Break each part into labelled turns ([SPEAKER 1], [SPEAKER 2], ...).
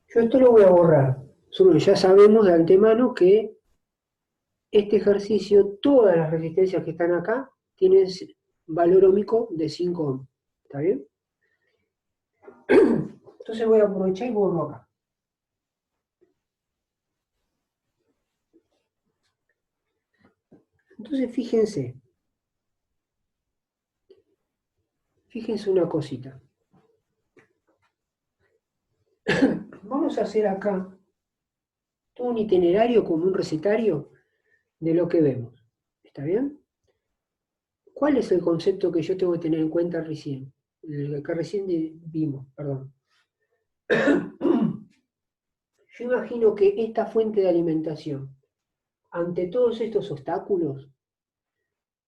[SPEAKER 1] Yo esto lo voy a borrar. Solo ya sabemos de antemano que este ejercicio, todas las resistencias que están acá, tienen valor ómico de 5 ohms. ¿Está bien? Entonces voy a aprovechar y borro acá. Entonces fíjense una cosita. Vamos a hacer acá todo un itinerario como un recetario de lo que vemos. ¿Está bien? ¿Cuál es el concepto que yo tengo que tener en cuenta recién? El que recién vimos, perdón. Yo imagino que esta fuente de alimentación, ante todos estos obstáculos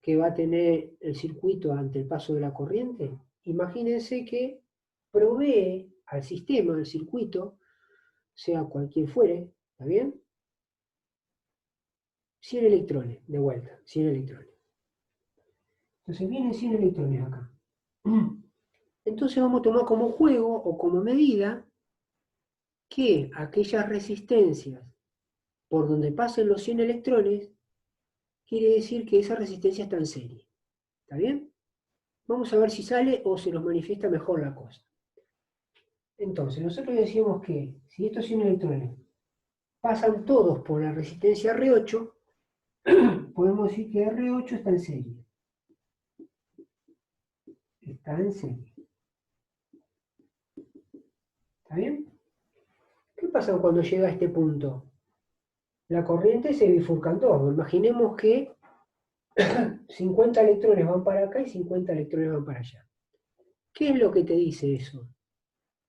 [SPEAKER 1] que va a tener el circuito ante el paso de la corriente, imagínense que provee al sistema, al circuito, sea cualquier fuere, ¿está bien? 100 electrones, de vuelta, 100 electrones. Entonces vienen 100 electrones acá. Entonces vamos a tomar como juego o como medida que aquellas resistencias por donde pasen los 100 electrones, quiere decir que esa resistencia está en serie. ¿Está bien? Vamos a ver si sale o se nos manifiesta mejor la cosa. Entonces, nosotros decíamos que si estos 100 electrones pasan todos por la resistencia R8, podemos decir que R8 está en serie. Está en serie. ¿Está bien? ¿Qué pasa cuando llega a este punto? La corriente se bifurca en dos. Imaginemos que 50 electrones van para acá y 50 electrones van para allá. ¿Qué es lo que te dice eso?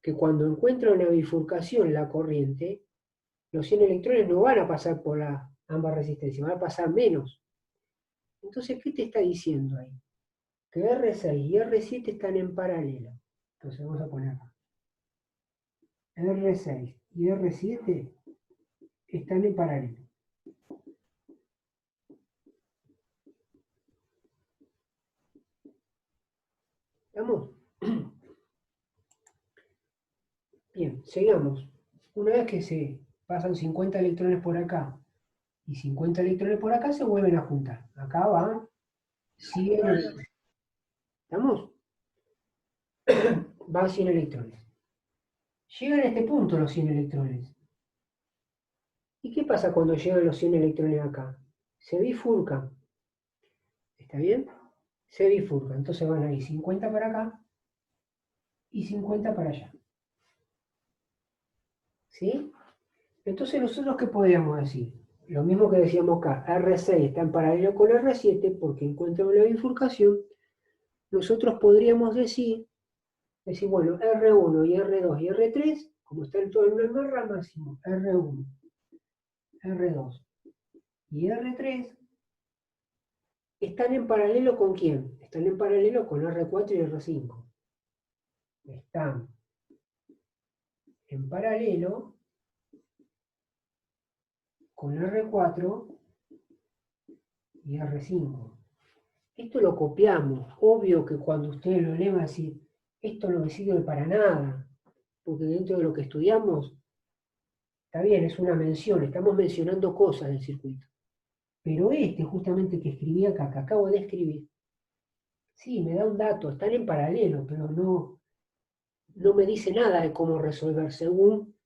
[SPEAKER 1] Que cuando encuentra una bifurcación la corriente, los 100 electrones no van a pasar por ambas resistencias, van a pasar menos. Entonces, ¿qué te está diciendo ahí? Que R6 y R7 están en paralelo. Entonces vamos a poner acá. R6 y R7 están en paralelo. ¿Estamos? Bien, sigamos. Una vez que se pasan 50 electrones por acá y 50 electrones por acá, se vuelven a juntar. Acá van 100 electrones. ¿Estamos? Van 100 electrones. Llegan a este punto los 100 electrones. ¿Y qué pasa cuando llegan los 100 electrones acá? Se bifurcan. ¿Está bien? Se bifurcan. Entonces van a ir 50 para acá y 50 para allá. ¿Sí? Entonces nosotros, ¿qué podríamos decir? Lo mismo que decíamos acá, R6 está en paralelo con R7 porque encuentra una bifurcación. Nosotros podríamos decir, bueno, R1 y R2 y R3, como están todos en una misma rama, decimos R1, R2 y R3 están en paralelo con quién? Están en paralelo con R4 y R5. Están en paralelo con R4 y R5. Esto lo copiamos. Obvio que cuando ustedes lo leen van a decir, esto no me sirve para nada, porque dentro de lo que estudiamos, está bien, es una mención, estamos mencionando cosas del circuito. Pero justamente que escribí acá, que acabo de escribir, sí, me da un dato, están en paralelo, pero no me dice nada de cómo resolver según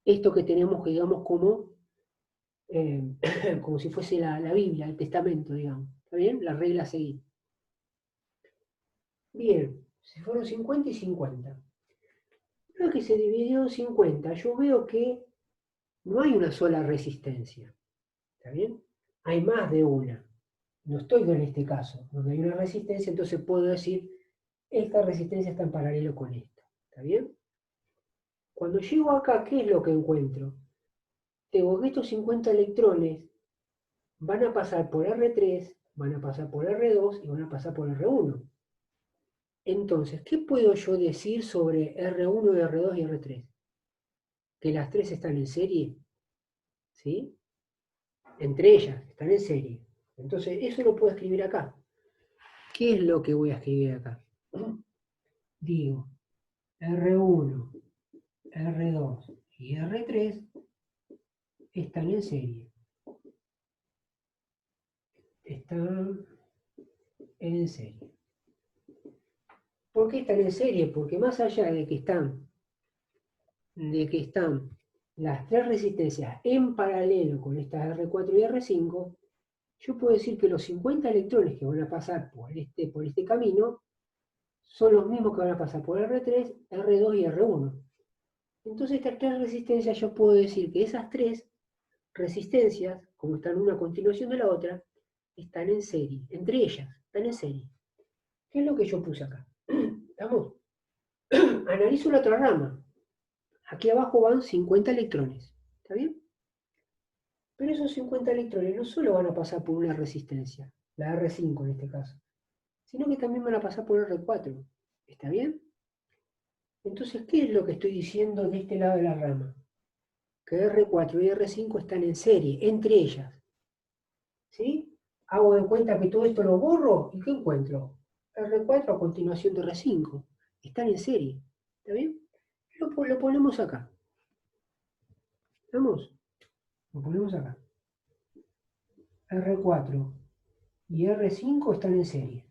[SPEAKER 1] esto que tenemos, que digamos, eh, como si fuese la Biblia, el Testamento, digamos. ¿Está bien? La regla a seguir. Bien, si fueron 50 y 50. Creo que se dividió en 50. Yo veo que no hay una sola resistencia. ¿Está bien? Hay más de una. No estoy en este caso, donde hay una resistencia, entonces puedo decir, esta resistencia está en paralelo con esta. ¿Está bien? Cuando llego acá, ¿qué es lo que encuentro? Tengo que estos 50 electrones van a pasar por R3, van a pasar por R2 y van a pasar por R1. Entonces, ¿qué puedo yo decir sobre R1, R2 y R3? Que las tres están en serie, ¿sí? Entre ellas, están en serie. Entonces, eso lo puedo escribir acá. ¿Qué es lo que voy a escribir acá? digo, R1, R2 y R3 están en serie. Están en serie. ¿Por qué están en serie? Porque más allá de que están las tres resistencias en paralelo con estas R4 y R5, yo puedo decir que los 50 electrones que van a pasar por este camino son los mismos que van a pasar por R3, R2 y R1. Entonces estas tres resistencias yo puedo decir que esas tres resistencias, como están una a continuación de la otra, están en serie, entre ellas, están en serie. ¿Qué es lo que yo puse acá? ¿Estamos? Analizo la otra rama. Aquí abajo van 50 electrones, ¿está bien? Pero esos 50 electrones no solo van a pasar por una resistencia, la R5 en este caso, sino que también van a pasar por R4, ¿está bien? Entonces, ¿qué es lo que estoy diciendo de este lado de la rama? Que R4 y R5 están en serie, entre ellas, ¿sí? Hago de cuenta que todo esto lo borro, ¿y qué encuentro? R4 a continuación de R5, están en serie, ¿está bien? Lo ponemos acá, ¿vamos? Lo ponemos acá. R4 y R5 están en serie.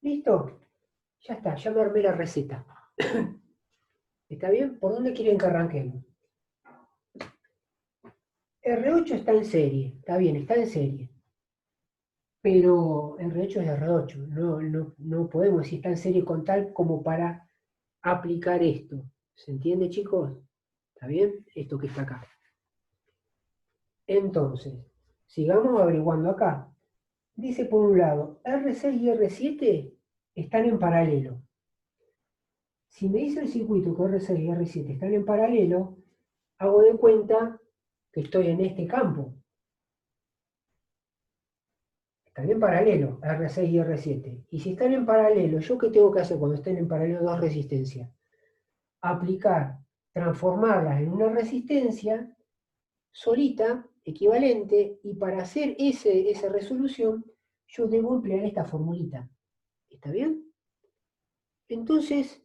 [SPEAKER 1] ¿Listo? Ya está, ya me armé la receta. ¿Está bien? ¿Por dónde quieren que arranquemos? R8 está en serie, está bien, está en serie. Pero R8 es R8, no podemos decir está en serie con tal como para aplicar esto. ¿Se entiende, chicos? ¿Está bien? Esto que está acá. Entonces, sigamos averiguando acá. Dice por un lado, R6 y R7 están en paralelo. Si me dice el circuito que R6 y R7 están en paralelo, hago de cuenta que estoy en este campo. Están en paralelo, R6 y R7. Y si están en paralelo, ¿yo qué tengo que hacer cuando estén en paralelo dos resistencias? Aplicar, transformarlas en una resistencia solita, equivalente, y para hacer esa resolución, yo debo emplear esta formulita. ¿Está bien? Entonces,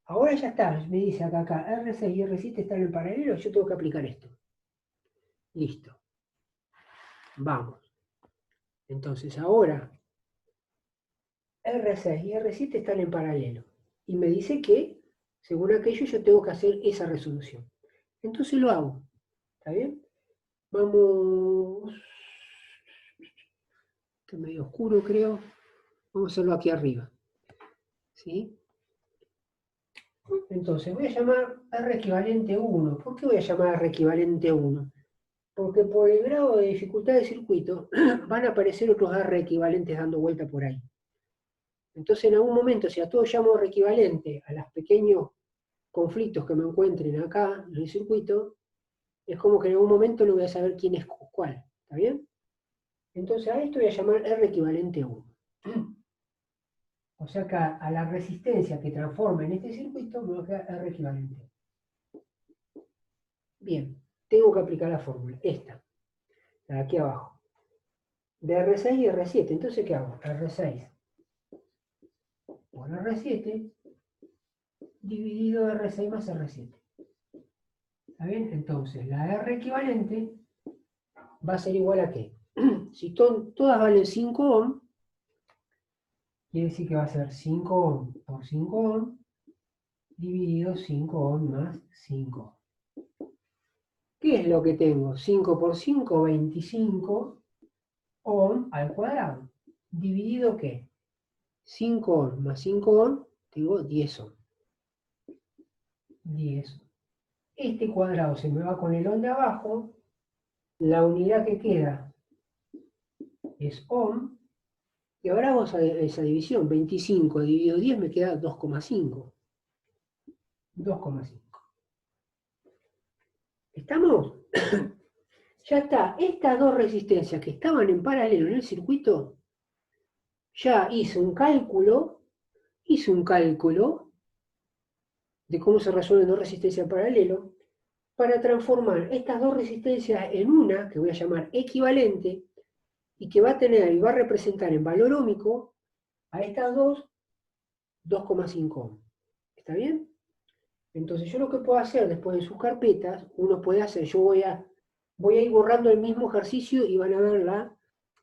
[SPEAKER 1] ahora ya está, me dice acá, R6 y R7 están en paralelo, yo tengo que aplicar esto. Listo. Vamos. Entonces ahora R6 y R7 están en paralelo. Y me dice que, según aquello, yo tengo que hacer esa resolución. Entonces lo hago. ¿Está bien? Vamos. Está medio oscuro, creo. Vamos a hacerlo aquí arriba. ¿Sí? Entonces voy a llamar R equivalente 1. ¿Por qué voy a llamar R equivalente 1? Porque por el grado de dificultad del circuito van a aparecer otros R equivalentes dando vuelta por ahí. Entonces en algún momento, si a todos llamo R equivalente a los pequeños conflictos que me encuentren acá en el circuito, es como que en algún momento no voy a saber quién es cuál. ¿Está bien? Entonces a esto voy a llamar R equivalente 1. O sea que a la resistencia que transforma en este circuito me va a quedar R equivalente. Bien, tengo que aplicar la fórmula, esta, la de aquí abajo, de R6 y R7. Entonces, ¿qué hago? R6 por R7 dividido R6 más R7. ¿Está bien? Entonces, la R equivalente va a ser igual a ¿qué? Si todas valen 5 ohm, quiere decir que va a ser 5 ohm por 5 ohm dividido 5 ohm más 5. ¿Qué es lo que tengo? 5 por 5, 25 ohm al cuadrado. ¿Dividido qué? 5 ohm más 5 ohm, tengo 10 ohm. 10. Este cuadrado se me va con el ohm de abajo. La unidad que queda es ohm. Y ahora vamos a esa división. 25 dividido 10 me queda 2,5. 2,5. ¿Estamos? Ya está. Estas dos resistencias que estaban en paralelo en el circuito, ya hice un cálculo de cómo se resuelven dos resistencias en paralelo para transformar estas dos resistencias en una, que voy a llamar equivalente, y que va a tener y va a representar en valor óhmico a estas dos 2,5 ohm. ¿Está bien? Entonces yo lo que puedo hacer después en sus carpetas, uno puede hacer, yo voy a ir borrando el mismo ejercicio y van a ver la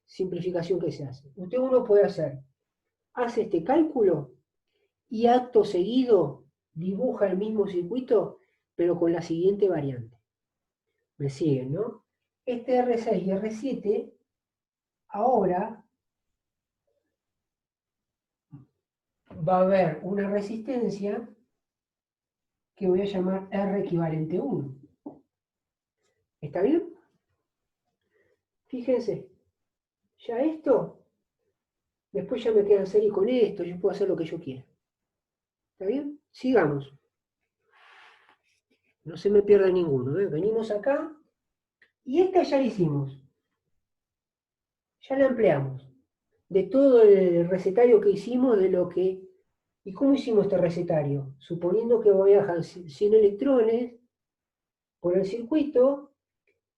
[SPEAKER 1] simplificación que se hace. Uno puede hace este cálculo y acto seguido dibuja el mismo circuito, pero con la siguiente variante. ¿Me siguen, no? Este R6 y R7 ahora va a haber una resistencia que voy a llamar R equivalente 1. ¿Está bien? Fíjense, ya esto, después ya me queda en serie con esto, yo puedo hacer lo que yo quiera. ¿Está bien? Sigamos. No se me pierda ninguno. Venimos acá y esta ya la hicimos. Ya la empleamos. De todo el recetario que hicimos, de lo que... ¿Y cómo hicimos este recetario? Suponiendo que viajan 100 electrones por el circuito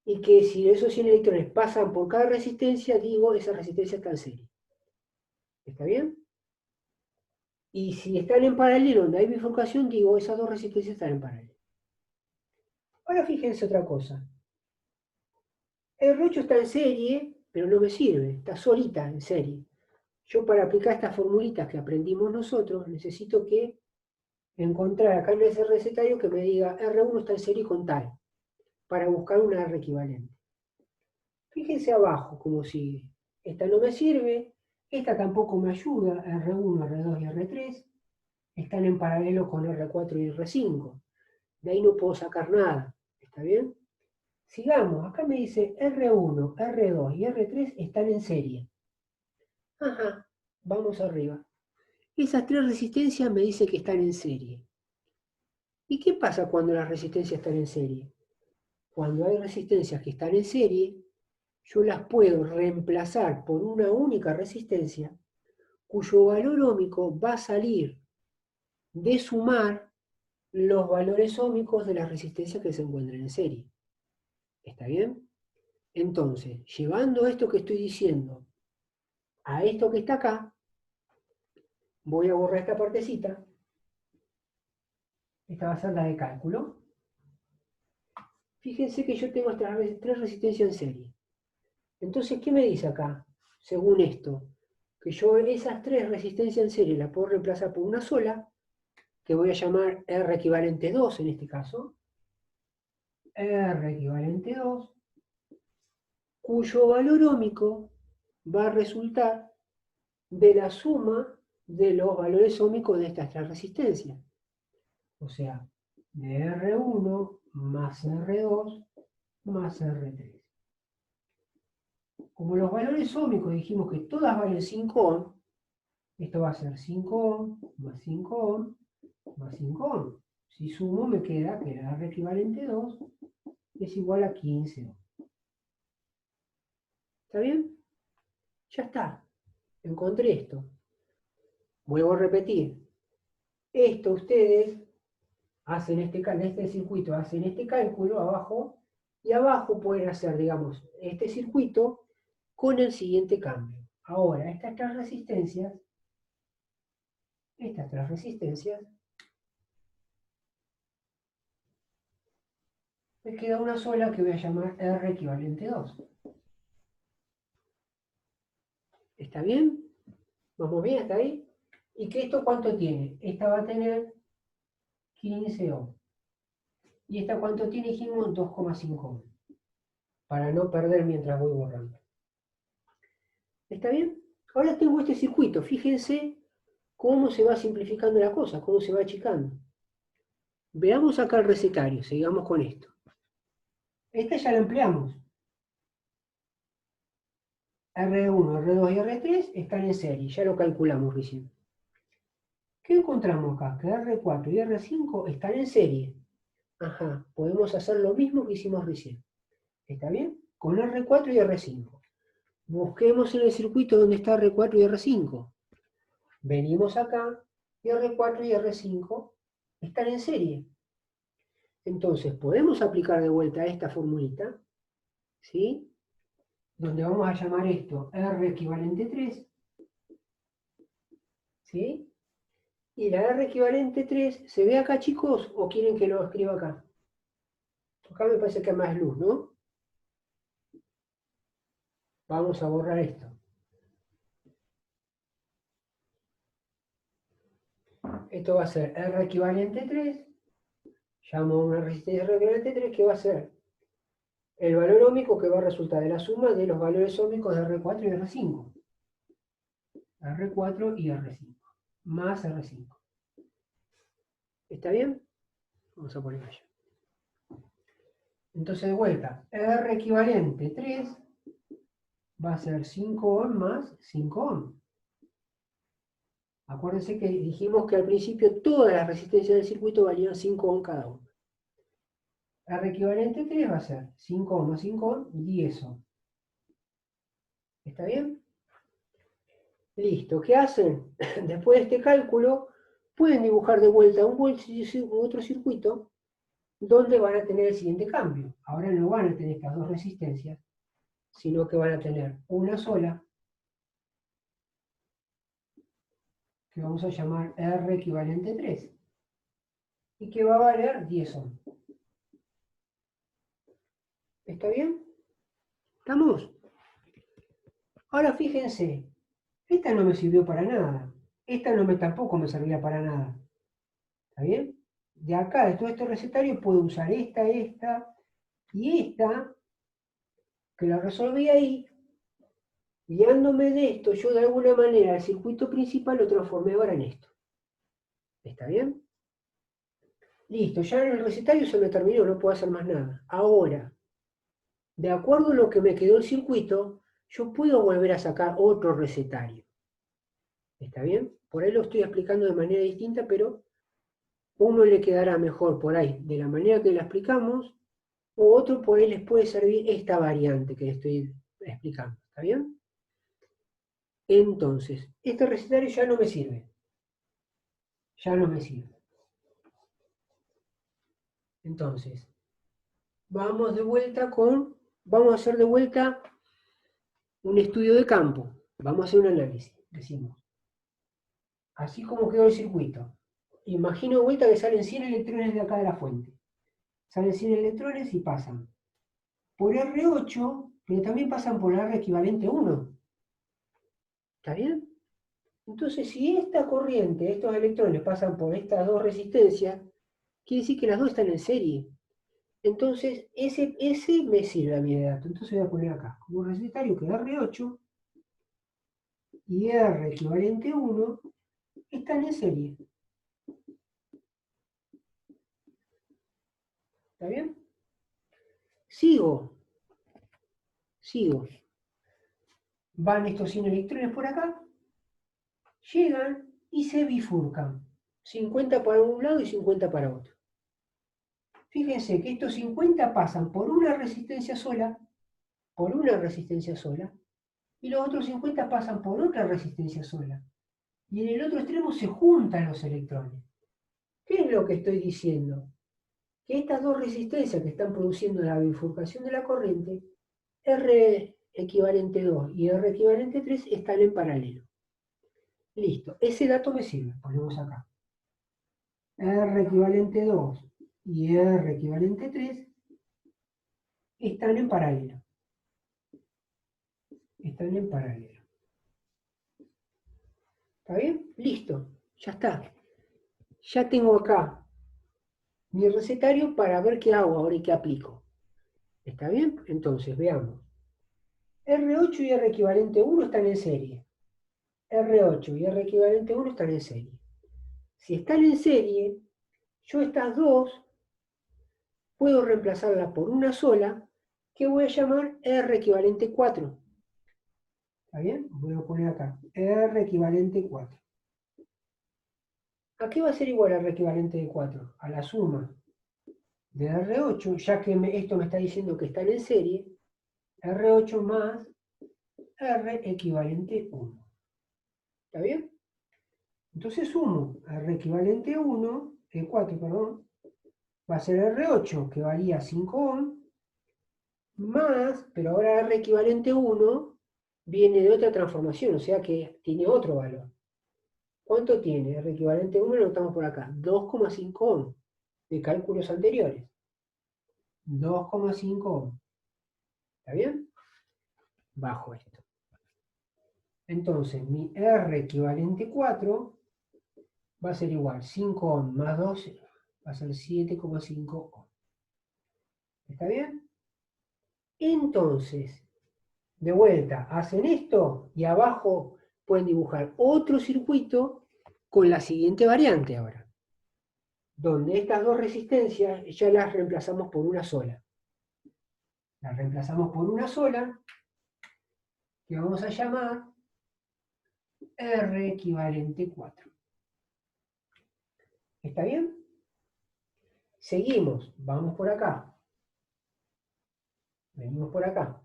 [SPEAKER 1] y que si esos 100 electrones pasan por cada resistencia, digo, esa resistencia está en serie. ¿Está bien? Y si están en paralelo, donde hay bifurcación, digo, esas dos resistencias están en paralelo. Ahora fíjense otra cosa. El R8 está en serie, pero no me sirve, está solita en serie. Yo para aplicar estas formulitas que aprendimos nosotros, necesito que encontrar acá en ese recetario que me diga R1 está en serie con tal, para buscar una R equivalente. Fíjense abajo, como si esta no me sirve, esta tampoco me ayuda, R1, R2 y R3 están en paralelo con R4 y R5. De ahí no puedo sacar nada, ¿está bien? Sigamos, acá me dice R1, R2 y R3 están en serie. Ajá, vamos arriba. Esas tres resistencias me dicen que están en serie. ¿Y qué pasa cuando las resistencias están en serie? Cuando hay resistencias que están en serie, yo las puedo reemplazar por una única resistencia cuyo valor óhmico va a salir de sumar los valores óhmicos de las resistencias que se encuentran en serie. ¿Está bien? Entonces, llevando esto que estoy diciendo a esto que está acá, voy a borrar esta partecita. Esta va a ser la de cálculo. Fíjense que yo tengo estas tres resistencias en serie. Entonces, ¿qué me dice acá? Según esto, que yo esas tres resistencias en serie las puedo reemplazar por una sola, que voy a llamar R equivalente 2 en este caso. R equivalente 2, cuyo valor óhmico va a resultar de la suma de los valores óhmicos de estas tres resistencias. O sea, de R1 más R2 más R3. Como los valores óhmicos dijimos que todas valen 5 ohm, esto va a ser 5 ohm más 5 ohm más 5 ohm. Si sumo me queda que la R equivalente 2 es igual a 15 ohm. ¿Está bien? Ya está. Encontré esto. Vuelvo a repetir. Esto ustedes hacen este circuito, hacen este cálculo abajo, y abajo pueden hacer, digamos, este circuito con el siguiente cambio. Ahora, estas tres resistencias, me queda una sola que voy a llamar R equivalente 2. ¿Está bien? ¿Vamos bien hasta ahí? ¿Y que esto cuánto tiene? Esta va a tener 15 ohm. ¿Y esta cuánto tiene? Dijimos 2,5 ohm. Para no perder mientras voy borrando. ¿Está bien? Ahora tengo este circuito. Fíjense cómo se va simplificando la cosa, cómo se va achicando. Veamos acá el recetario, sigamos con esto. Esta ya la empleamos. R1, R2 y R3 están en serie, ya lo calculamos recién. ¿Qué encontramos acá? Que R4 y R5 están en serie. Ajá, podemos hacer lo mismo que hicimos recién. ¿Está bien? Con R4 y R5. Busquemos en el circuito donde está R4 y R5. Venimos acá y R4 y R5 están en serie. Entonces, podemos aplicar de vuelta esta formulita, ¿sí? donde vamos a llamar esto R equivalente 3, ¿sí? Y la R equivalente 3, ¿se ve acá, chicos? ¿O quieren que lo escriba acá? Acá me parece que hay más luz, ¿no? Vamos a borrar esto. Esto va a ser R equivalente 3, llamo a una resistencia R equivalente 3, que va a ser el valor óhmico que va a resultar de la suma de los valores óhmicos de R4 y R5. R4 y R5, más R5. ¿Está bien? Vamos a poner allá. Entonces, de vuelta, R equivalente 3 va a ser 5 ohm más 5 ohm. Acuérdense que dijimos que al principio todas las resistencias del circuito valían 5 ohm cada una. R equivalente 3 va a ser 5 ohm más 5 ohm, 10 ohm. ¿Está bien? Listo. ¿Qué hacen? Después de este cálculo, pueden dibujar de vuelta otro circuito donde van a tener el siguiente cambio. Ahora no van a tener estas dos resistencias, sino que van a tener una sola, que vamos a llamar R equivalente 3, y que va a valer 10 ohm. ¿Está bien? ¿Estamos? Ahora fíjense, esta no me sirvió para nada. Esta tampoco me servía para nada. ¿Está bien? De acá, de todo este recetario, puedo usar esta y esta, que la resolví ahí. Guiándome de esto, yo de alguna manera el circuito principal lo transformé ahora en esto. ¿Está bien? Listo, ya en el recetario se me terminó, no puedo hacer más nada. Ahora, de acuerdo a lo que me quedó el circuito, yo puedo volver a sacar otro recetario. ¿Está bien? Por ahí lo estoy explicando de manera distinta, pero uno le quedará mejor por ahí de la manera que la explicamos, o otro por ahí les puede servir esta variante que les estoy explicando. ¿Está bien? Entonces, este recetario ya no me sirve. Ya no me sirve. Entonces, vamos a hacer de vuelta un estudio de campo. Vamos a hacer un análisis, decimos. Así como quedó el circuito. Imagino de vuelta que salen 100 electrones de acá de la fuente. Salen 100 electrones y pasan por R8, pero también pasan por R equivalente 1. ¿Está bien? Entonces, si esta corriente, estos electrones pasan por estas dos resistencias, quiere decir que las dos están en serie. Entonces, ese me sirve a mi de dato. Entonces voy a poner acá, como recetario que R8 y R equivalente 1 están en serie. ¿Está bien? Sigo. Van estos 100 electrones por acá, llegan y se bifurcan. 50 para un lado y 50 para otro. Fíjense que estos 50 pasan por una resistencia sola, y los otros 50 pasan por otra resistencia sola. Y en el otro extremo se juntan los electrones. ¿Qué es lo que estoy diciendo? Que estas dos resistencias que están produciendo la bifurcación de la corriente, R equivalente 2 y R equivalente 3, están en paralelo. Listo, ese dato me sirve, ponemos acá. R equivalente 2 y R equivalente 3 están en paralelo. Están en paralelo. ¿Está bien? Listo, ya está. Ya tengo acá mi recetario para ver qué hago ahora y qué aplico. ¿Está bien? Entonces, veamos. R8 y R equivalente 1 están en serie. R8 y R equivalente 1 están en serie. Si están en serie, yo estas dos puedo reemplazarlas por una sola que voy a llamar R equivalente 4. ¿Está bien? Voy a poner acá R equivalente 4. ¿A qué va a ser igual R equivalente de 4? A la suma de R8, ya que esto me está diciendo que están en serie, R8 más R equivalente 1. ¿Está bien? Entonces sumo R equivalente 1, 4, perdón, va a ser R8, que valía 5 ohm, más, pero ahora R equivalente 1 viene de otra transformación, o sea que tiene otro valor. ¿Cuánto tiene? R equivalente 1 lo notamos por acá, 2,5 ohm, de cálculos anteriores. 2,5 ohm. ¿Está bien? Bajo esto. Entonces, mi R equivalente 4 va a ser igual, 5 ohm más 12, va a ser 7,5 ohm. ¿Está bien? Entonces, de vuelta, hacen esto y abajo pueden dibujar otro circuito con la siguiente variante ahora, donde estas dos resistencias ya las reemplazamos por una sola. Las reemplazamos por una sola, que vamos a llamar R equivalente 4. ¿Está bien? Seguimos, vamos por acá. Venimos por acá.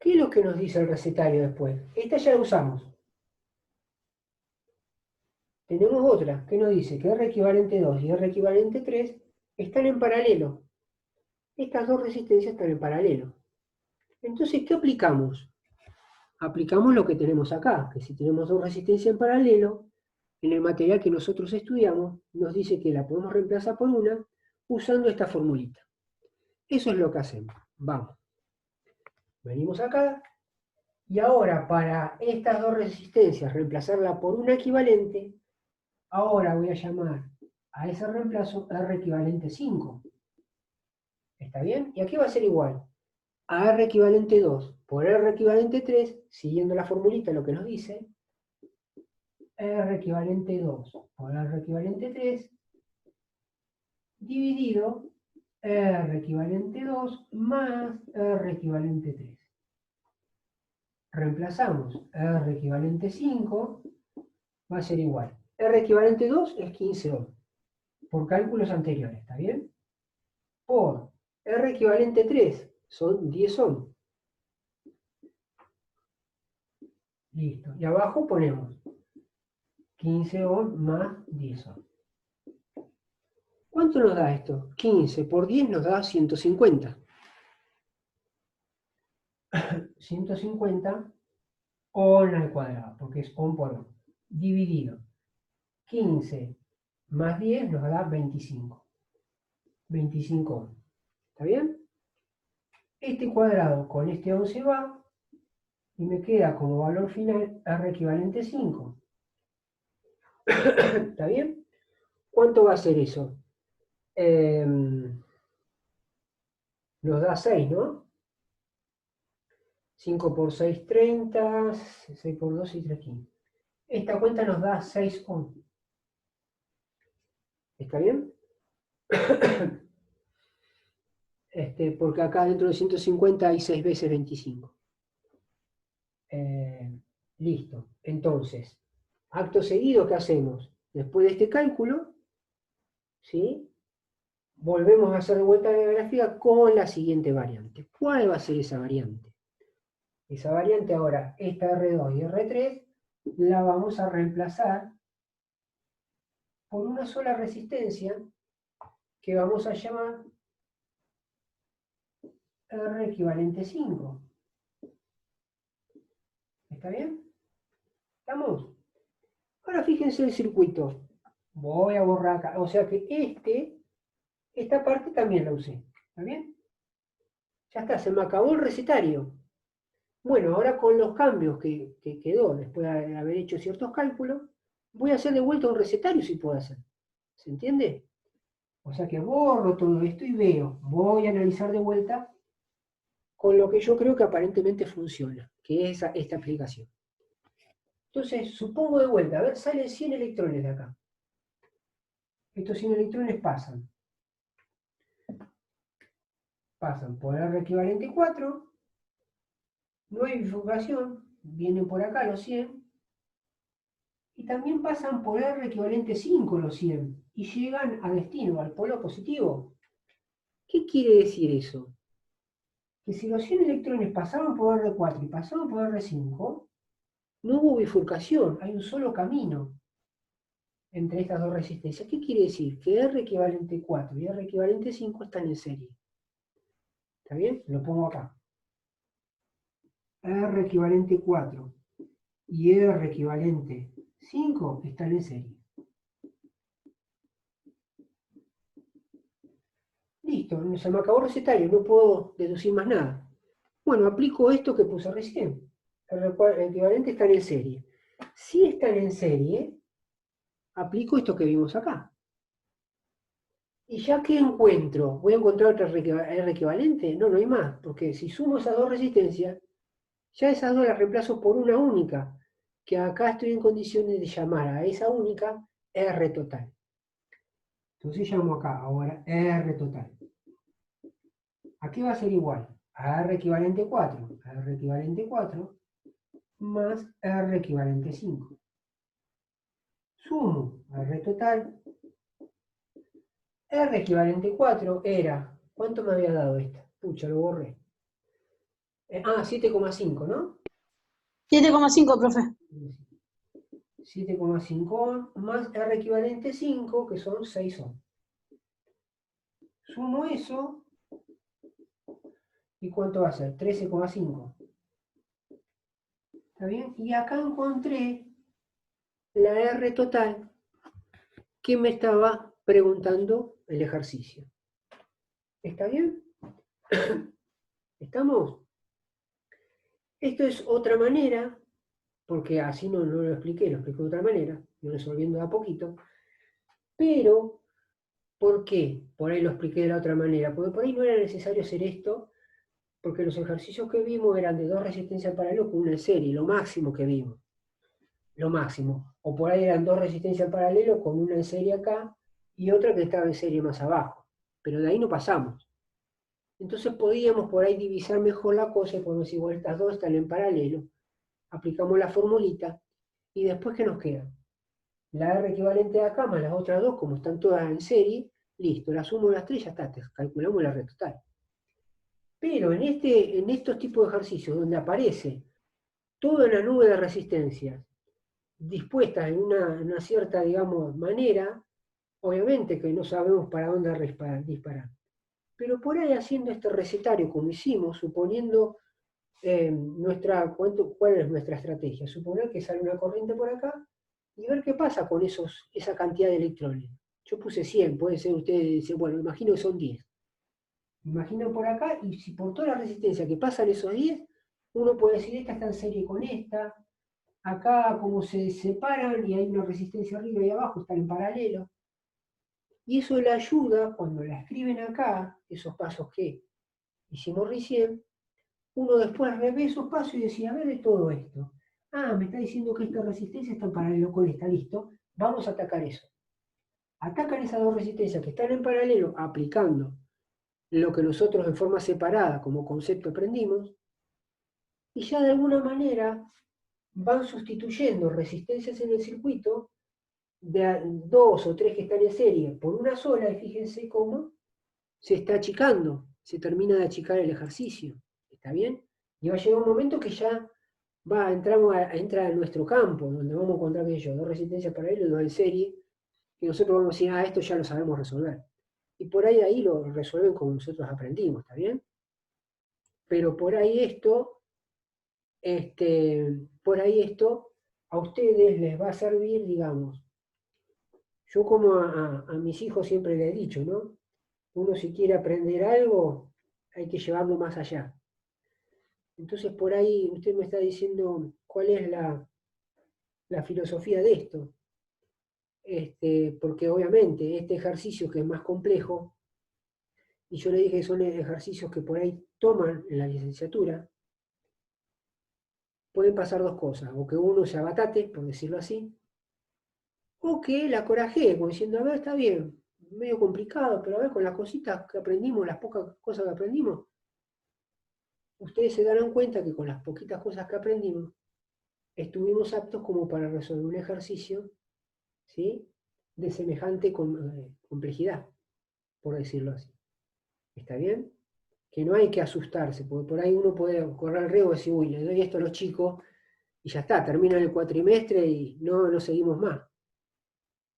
[SPEAKER 1] ¿Qué es lo que nos dice el recetario después? Esta ya la usamos. Tenemos otra que nos dice que R equivalente 2 y R equivalente 3 están en paralelo. Estas dos resistencias están en paralelo. Entonces, ¿qué aplicamos? Aplicamos lo que tenemos acá, que si tenemos dos resistencias en paralelo, en el material que nosotros estudiamos, nos dice que la podemos reemplazar por una usando esta formulita. Eso es lo que hacemos. Vamos. Venimos acá, y ahora para estas dos resistencias reemplazarla por una equivalente, ahora voy a llamar a ese reemplazo R equivalente 5. ¿Está bien? Y aquí va a ser igual a R equivalente 2 por R equivalente 3, siguiendo la formulita, lo que nos dice, R equivalente 2 por R equivalente 3, dividido R equivalente 2 más R equivalente 3. Reemplazamos R equivalente 5, va a ser igual. R equivalente 2 es 15 ohm, por cálculos anteriores, ¿está bien? Por R equivalente 3 son 10 ohm. Listo. Y abajo ponemos 15 ohm más 10 ohm. ¿Cuánto nos da esto? 15 por 10 nos da 150. 150 ohm al cuadrado, porque es ohm por ohm. Dividido. 15 más 10 nos da 25. 25 ohm. ¿Está bien? Este cuadrado con este ohm se va y me queda como valor final R equivalente 5. ¿Está bien? ¿Cuánto va a ser eso? Nos da 6, ¿no? 5 por 6, 30, 6 por 2, 6, 3, 15. Esta cuenta nos da 6 ohm. ¿Está bien? Porque acá dentro de 150 hay 6 veces 25. Listo. Entonces, acto seguido, ¿qué hacemos? Después de este cálculo, ¿sí? Volvemos a hacer de vuelta la gráfica con la siguiente variante. ¿Cuál va a ser esa variante? Esa variante ahora, esta R2 y R3, la vamos a reemplazar por una sola resistencia que vamos a llamar R equivalente 5. ¿Está bien? ¿Estamos? Ahora fíjense el circuito. Voy a borrar acá. O sea que esta parte también la usé. ¿Está bien? Ya está, se me acabó el recetario. Bueno, ahora con los cambios que quedó después de haber hecho ciertos cálculos, voy a hacer de vuelta un recetario si puedo hacer. ¿Se entiende? O sea que borro todo esto y veo. Voy a analizar de vuelta con lo que yo creo que aparentemente funciona, que es esta aplicación. Entonces, supongo de vuelta, a ver, salen 100 electrones de acá. Estos 100 electrones pasan por R equivalente 4, no hay bifurcación, vienen por acá los 100, y también pasan por R equivalente 5 los 100, y llegan a destino, al polo positivo. ¿Qué quiere decir eso? Que si los 100 electrones pasaban por R4 y pasaban por R5, no hubo bifurcación, hay un solo camino entre estas dos resistencias. ¿Qué quiere decir? Que R equivalente 4 y R equivalente 5 están en serie. ¿Está bien? Lo pongo acá. R equivalente 4 y R equivalente 5 están en serie. Listo, se me acabó el recetario, no puedo deducir más nada. Bueno, aplico esto que puse recién. El equivalente están en serie. Si están en serie, aplico esto que vimos acá. Y ya que encuentro, ¿voy a encontrar otra R equivalente? No, no hay más, porque si sumo esas dos resistencias, ya esas dos las reemplazo por una única, que acá estoy en condiciones de llamar a esa única R total. Entonces llamo acá ahora R total. Aquí va a ser igual a R equivalente 4, a R equivalente 4, más R equivalente 5. Sumo R total. R equivalente 4 era, ¿cuánto me había dado esta? Pucha, lo borré. 7,5, ¿no?
[SPEAKER 2] 7,5, profe.
[SPEAKER 1] 7,5 ohm más R equivalente 5, que son 6 ohm. Sumo eso, ¿y cuánto va a ser? 13,5. ¿Está bien? Y acá encontré la R total que me estaba preguntando el ejercicio. ¿Está bien? ¿Estamos? Esto es otra manera, porque así no lo expliqué, lo expliqué de otra manera, resolviendo de a poquito. Pero, ¿por qué? Por ahí lo expliqué de la otra manera, porque por ahí no era necesario hacer esto, porque los ejercicios que vimos eran de dos resistencias paralelas con una en serie, lo máximo que vimos. Lo máximo. O por ahí eran dos resistencias en paralelo con una en serie acá y otra que estaba en serie más abajo. Pero de ahí no pasamos. Entonces podíamos por ahí divisar mejor la cosa y podemos decir, bueno, estas dos están en paralelo. Aplicamos la formulita y después, ¿qué nos queda? La R equivalente de acá más las otras dos, como están todas en serie, listo, las sumo las tres, ya está, calculamos la red total. Pero en estos tipos de ejercicios donde aparece toda una nube de resistencias dispuestas en una cierta, digamos, manera, obviamente que no sabemos para dónde disparar. Pero por ahí haciendo este recetario como hicimos, suponiendo cuál es nuestra estrategia, suponer que sale una corriente por acá y ver qué pasa con esa cantidad de electrones. Yo puse 100, puede ser ustedes dicen, bueno, imagino que son 10. Imagino por acá y si por toda la resistencia que pasan esos 10, uno puede decir, esta está en serie con esta, acá como se separan y hay una resistencia arriba y abajo, están en paralelo. Y eso le ayuda, cuando la escriben acá, esos pasos que hicimos recién, uno después revé esos pasos y decía, a ver de todo esto. Me está diciendo que esta resistencia está en paralelo con esta, listo. Vamos a atacar eso. Atacan esas dos resistencias que están en paralelo aplicando lo que nosotros en forma separada como concepto aprendimos, y ya de alguna manera van sustituyendo resistencias en el circuito de dos o tres que están en serie por una sola, y fíjense cómo se está achicando, se termina de achicar el ejercicio. ¿Está bien? Y va a llegar un momento que ya entra en nuestro campo, donde vamos a encontrar, qué sé yo, dos resistencias paralelas, dos en serie, y nosotros vamos a decir, esto ya lo sabemos resolver. Y por ahí lo resuelven como nosotros aprendimos, ¿está bien? Pero por ahí esto a ustedes les va a servir, digamos. Yo como a mis hijos siempre les he dicho, ¿no? Uno si quiere aprender algo, hay que llevarlo más allá. Entonces por ahí usted me está diciendo cuál es la filosofía de esto. Porque obviamente este ejercicio que es más complejo, y yo le dije que son ejercicios que por ahí toman en la licenciatura, pueden pasar dos cosas, o que uno se abatate, por decirlo así, o que la corajee, como diciendo, a ver, está bien, medio complicado, pero a ver, con las cositas que aprendimos, las pocas cosas que aprendimos, ustedes se darán cuenta que con las poquitas cosas que aprendimos, estuvimos aptos como para resolver un ejercicio, ¿sí?, de semejante complejidad, por decirlo así. ¿Está bien? Que no hay que asustarse, porque por ahí uno puede correr el riesgo de decir, uy, le doy esto a los chicos, y ya está, terminan el cuatrimestre y no seguimos más.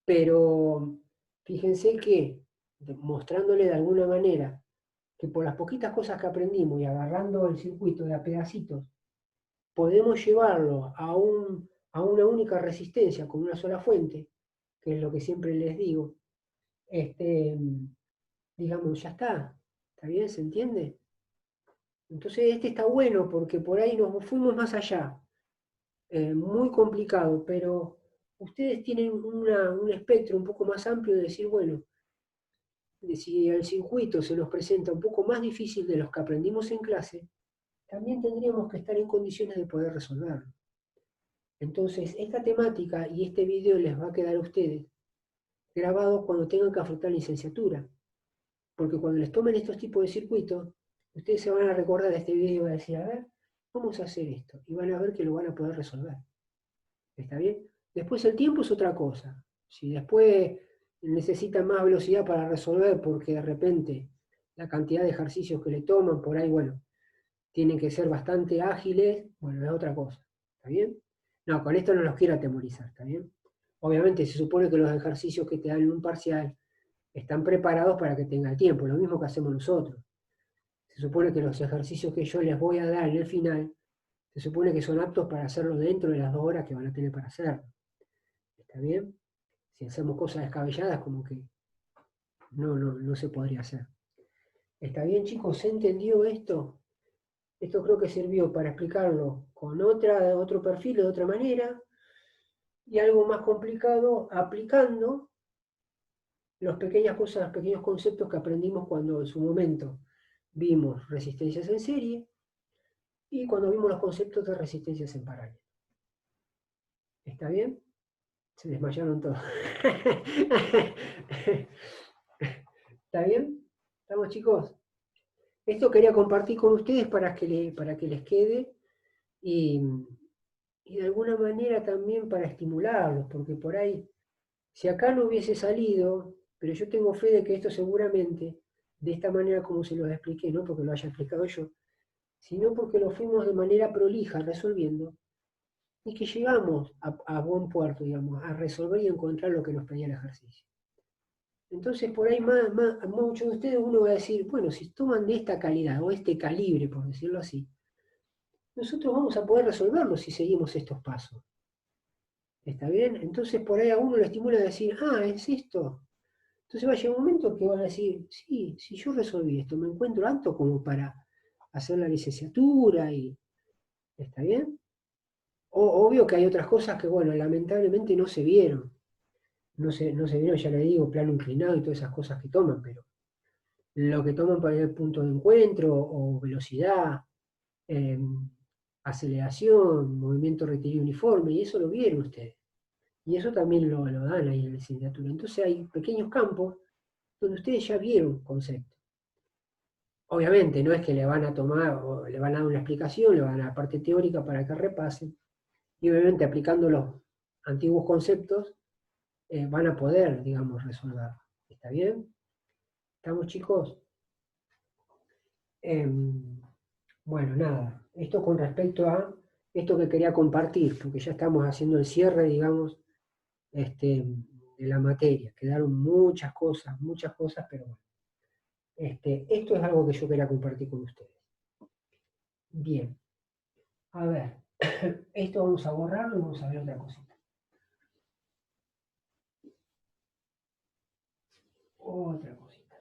[SPEAKER 1] Pero fíjense que, mostrándole de alguna manera que por las poquitas cosas que aprendimos y agarrando el circuito de a pedacitos, podemos llevarlo a una única resistencia con una sola fuente, que es lo que siempre les digo, digamos, ya ¿está bien? ¿Se entiende? Entonces está bueno porque por ahí nos fuimos más allá, muy complicado, pero ustedes tienen un espectro un poco más amplio de decir, bueno, si el circuito se nos presenta un poco más difícil de los que aprendimos en clase, también tendríamos que estar en condiciones de poder resolverlo. Entonces, esta temática y este video les va a quedar a ustedes grabado cuando tengan que afrontar la licenciatura. Porque cuando les tomen estos tipos de circuitos, ustedes se van a recordar de este video y van a decir, a ver, vamos a hacer esto. Y van a ver que lo van a poder resolver. ¿Está bien? Después el tiempo es otra cosa. Si después necesitan más velocidad para resolver porque de repente la cantidad de ejercicios que le toman por ahí, bueno, tienen que ser bastante ágiles, bueno, es otra cosa. ¿Está bien? No, con esto no los quiero atemorizar, ¿está bien? Obviamente se supone que los ejercicios que te dan en un parcial están preparados para que tenga tiempo, lo mismo que hacemos nosotros. Se supone que los ejercicios que yo les voy a dar en el final, se supone que son aptos para hacerlo dentro de las 2 horas que van a tener para hacerlo. ¿Está bien? Si hacemos cosas descabelladas, como que no se podría hacer. ¿Está bien, chicos? ¿Se entendió esto? Esto creo que sirvió para explicarlo con otro perfil, de otra manera, y algo más complicado aplicando las pequeñas cosas, los pequeños conceptos que aprendimos cuando en su momento vimos resistencias en serie y cuando vimos los conceptos de resistencias en paralelo. ¿Está bien? Se desmayaron todos. ¿Está bien? ¿Estamos, chicos? Esto quería compartir con ustedes para que les quede y de alguna manera también para estimularlos, porque por ahí, si acá no hubiese salido, pero yo tengo fe de que esto seguramente, de esta manera como se los expliqué, no porque lo haya explicado yo, sino porque lo fuimos de manera prolija resolviendo, y que llegamos a buen puerto, digamos, a resolver y encontrar lo que nos pedía el ejercicio. Entonces, por ahí muchos de ustedes uno va a decir, bueno, si toman de esta calidad o este calibre, por decirlo así, nosotros vamos a poder resolverlo si seguimos estos pasos. ¿Está bien? Entonces, por ahí a uno lo estimula a decir, es esto. Entonces va a llegar un momento que van a decir, sí, si yo resolví esto, me encuentro apto como para hacer la licenciatura y, ¿está bien? Obvio que hay otras cosas que, bueno, lamentablemente no se vieron. No se vieron, ya le digo, plano inclinado y todas esas cosas que toman, pero lo que toman para el punto de encuentro o velocidad, eh, aceleración, movimiento rectilíneo uniforme, y eso lo vieron ustedes. Y eso también lo dan ahí en la licenciatura. Entonces hay pequeños campos donde ustedes ya vieron conceptos. Obviamente no es que le van a tomar o le van a dar una explicación, le van a dar la parte teórica para que repasen, y obviamente aplicando los antiguos conceptos van a poder, digamos, resolver. ¿Está bien? ¿Estamos, chicos? Bueno, nada, esto con respecto a esto que quería compartir, porque ya estamos haciendo el cierre, digamos, de la materia. Quedaron muchas cosas, pero bueno. Esto es algo que yo quería compartir con ustedes. Bien, a ver, esto vamos a borrarlo y vamos a ver otra cosita. Otra cosita.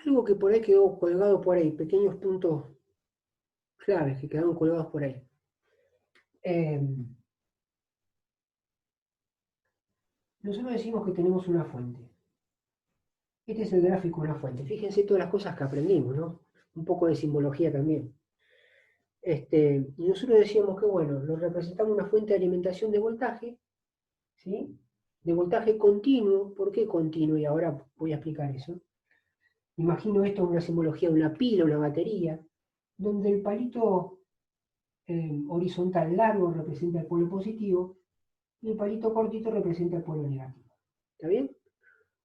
[SPEAKER 1] Algo que por ahí quedó colgado por ahí, pequeños puntos claves que quedaron colgados por ahí. Nosotros decimos que tenemos una fuente. Este es el gráfico de una fuente. Fíjense todas las cosas que aprendimos, ¿no? Un poco de simbología también. Y nosotros decíamos que, bueno, lo representamos una fuente de alimentación de voltaje, ¿sí? De voltaje continuo. ¿Por qué continuo? Y ahora voy a explicar eso. Imagino esto en una simbología de una pila, una batería, donde el palito horizontal largo representa el polo positivo y el palito cortito representa el polo negativo. ¿Está bien?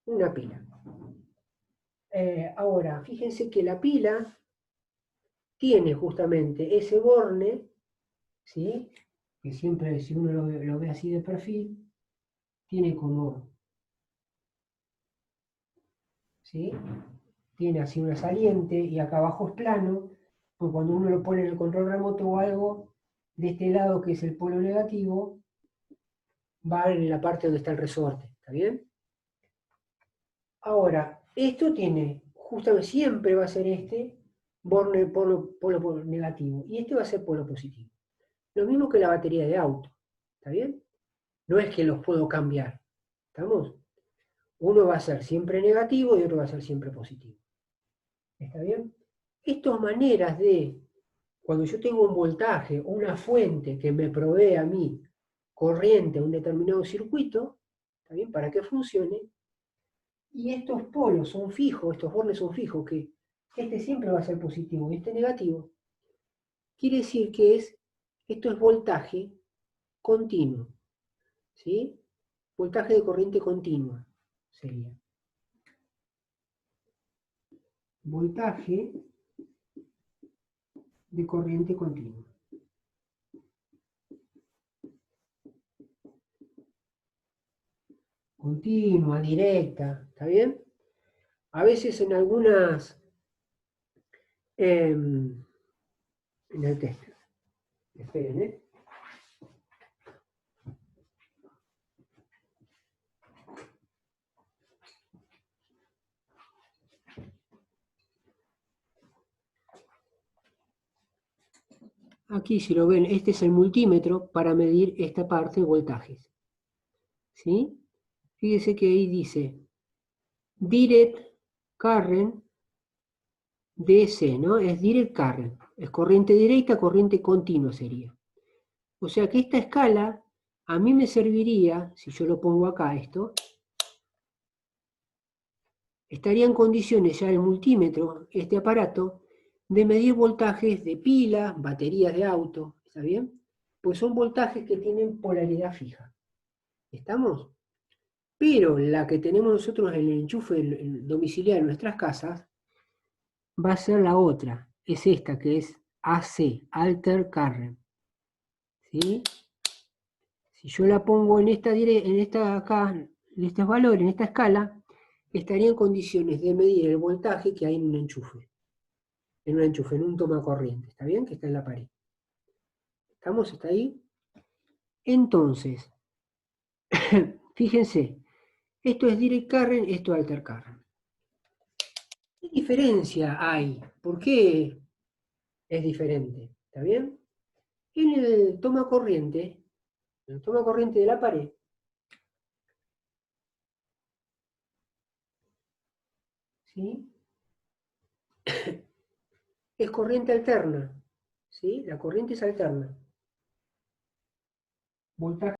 [SPEAKER 1] Una pila. Ahora, fíjense que la pila tiene justamente ese borne, ¿sí? Que siempre, si uno lo ve así de perfil, tiene como, ¿sí? Tiene así una saliente y acá abajo es plano, pues cuando uno lo pone en el control remoto o algo, de este lado que es el polo negativo, va en la parte donde está el resorte, ¿está bien? Ahora, esto tiene, justamente siempre va a ser este polo negativo y este va a ser polo positivo. Lo mismo que la batería de auto, ¿está bien? No es que los puedo cambiar, ¿estamos? Uno va a ser siempre negativo y otro va a ser siempre positivo. ¿Está bien? Estas maneras de, cuando yo tengo un voltaje o una fuente que me provee a mí corriente a un determinado circuito, ¿está bien? Para que funcione, y estos polos son fijos, estos bornes son fijos, que este siempre va a ser positivo y este negativo, quiere decir que esto es voltaje continuo, ¿sí? Voltaje de corriente continua sería. Voltaje de corriente continua. Continua, directa, ¿está bien? A veces en algunas, en el test, esperen, Aquí si lo ven, este es el multímetro para medir esta parte de voltajes, ¿sí? Fíjese que ahí dice Direct Current DC, ¿no? Es Direct Current, es corriente directa, corriente continua sería. O sea que esta escala a mí me serviría, si yo lo pongo acá esto, estaría en condiciones ya el multímetro, este aparato, de medir voltajes de pilas, baterías de auto, ¿está bien? Pues son voltajes que tienen polaridad fija. ¿Estamos? Pero la que tenemos nosotros en el enchufe domiciliario en nuestras casas va a ser la otra, es esta que es AC, Alter Current. ¿Sí? Si yo la pongo en esta acá, en estos valores, en esta escala, estaría en condiciones de medir el voltaje que hay en un enchufe, en un toma corriente, ¿está bien? Que está en la pared. ¿Estamos? ¿Está ahí? Entonces, fíjense, esto es direct current, esto es alter current. ¿Qué diferencia hay? ¿Por qué es diferente? ¿Está bien? En el toma corriente de la pared, ¿sí? Es corriente alterna, ¿sí? La corriente es alterna. Voltaje